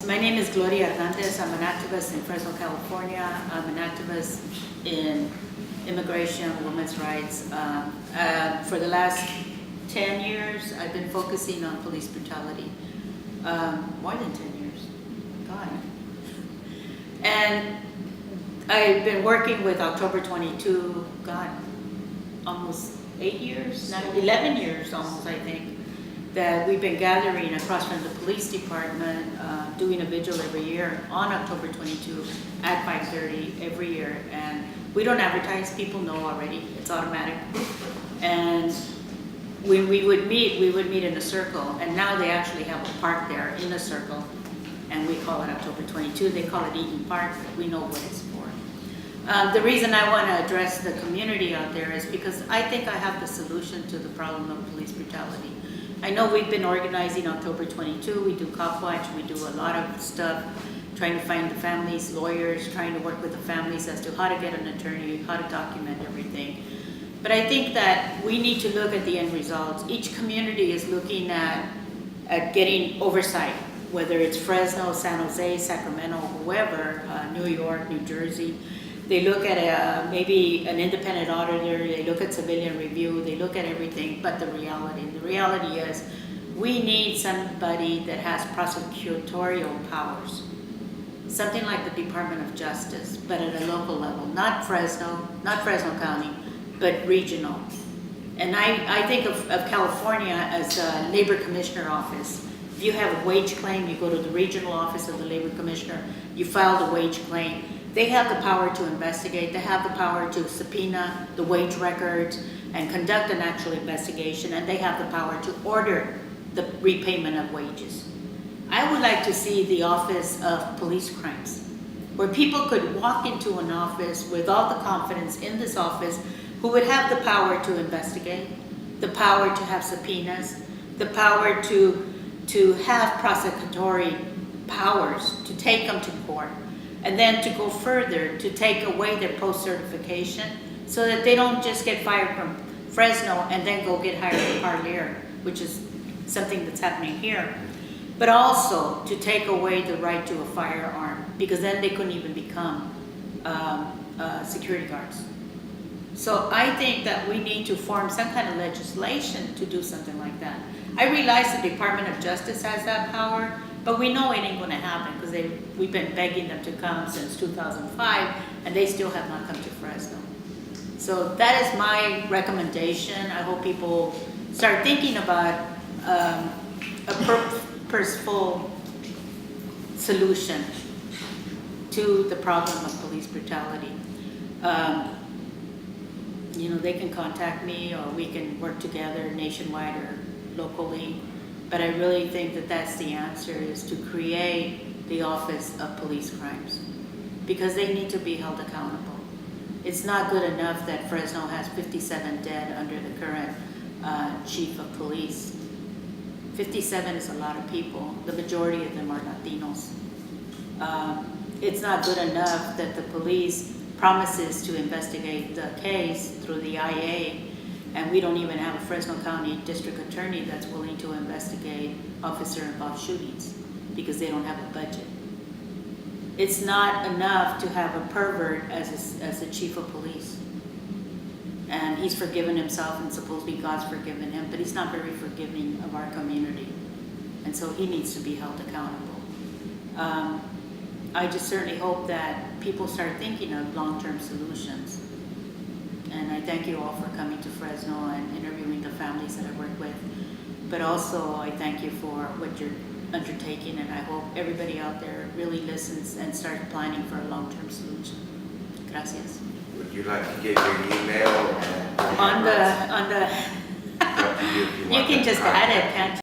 My name is Gloria Hernandez. I'm an activist in Fresno, California. I'm an activist in immigration, women's rights. For the last 10 years, I've been focusing on police brutality. More than 10 years, God. And I've been working with October 22, God, almost 8 years, 11 years almost, I think, that we've been gathering across from the police department, doing a vigil every year on October 22 at 5:30 every year. And we don't advertise, people know already, it's automatic. And when we would meet in a circle, and now they actually have a park there in a circle, and we call it October 22. They call it Eaton Park, but we know what it's for. The reason I want to address the community out there is because I think I have the solution to the problem of police brutality. I know we've been organizing October 22, we do cop watch, we do a lot of stuff, trying to find the families, lawyers, trying to work with the families as to how to get an attorney, how to document everything. But I think that we need to look at the end results. Each community is looking at getting oversight, whether it's Fresno, San Jose, Sacramento, whoever, New York, New Jersey. They look at maybe an independent auditor, they look at civilian review, they look at everything, but the reality is we need somebody that has prosecutorial powers. Something like the Department of Justice, but at a local level, not Fresno County, but regional. And I think of California as a labor commissioner office. If you have a wage claim, you go to the regional office of the labor commissioner, you file the wage claim. They have the power to investigate, they have the power to subpoena the wage records and conduct an actual investigation, and they have the power to order the repayment of wages. I would like to see the Office of Police Crimes, where people could walk into an office with all the confidence in this office, who would have the power to investigate, the power to have subpoenas, the power to have prosecutory powers, to take them to court, and then to go further, to take away their post-certification so that they don't just get fired from Fresno and then go get hired at Parlier, which is something that's happening here. But also to take away the right to a firearm, because then they couldn't even become security guards. So I think that we need to form some kind of legislation to do something like that. I realize the Department of Justice has that power, but we know it ain't going to happen because we've been begging them to come since 2005, and they still have not come to Fresno. So that is my recommendation. I hope people start thinking about a purposeful solution to the problem of police brutality. They can contact me, or we can work together nationwide or locally. But I really think that that's the answer, is to create the Office of Police Crimes, because they need to be held accountable. It's not good enough that Fresno has 57 dead under the current chief of police. 57 is a lot of people. The majority of them are Latinos. It's not good enough that the police promises to investigate the case through the IA, and we don't even have a Fresno County District Attorney that's willing to investigate officer-involved shootings because they don't have a budget. It's not enough to have a pervert as the chief of police. And he's forgiven himself, and supposedly God's forgiven him, but he's not very forgiving of our community. And so he needs to be held accountable. I just certainly hope that people start thinking of long-term solutions. And I thank you all for coming to Fresno and interviewing the families that I work with. But also I thank you for what you're undertaking, and I hope everybody out there really listens and starts planning for a long-term solution. Gracias. Would you like to give your email? On the you can just add it, can't you?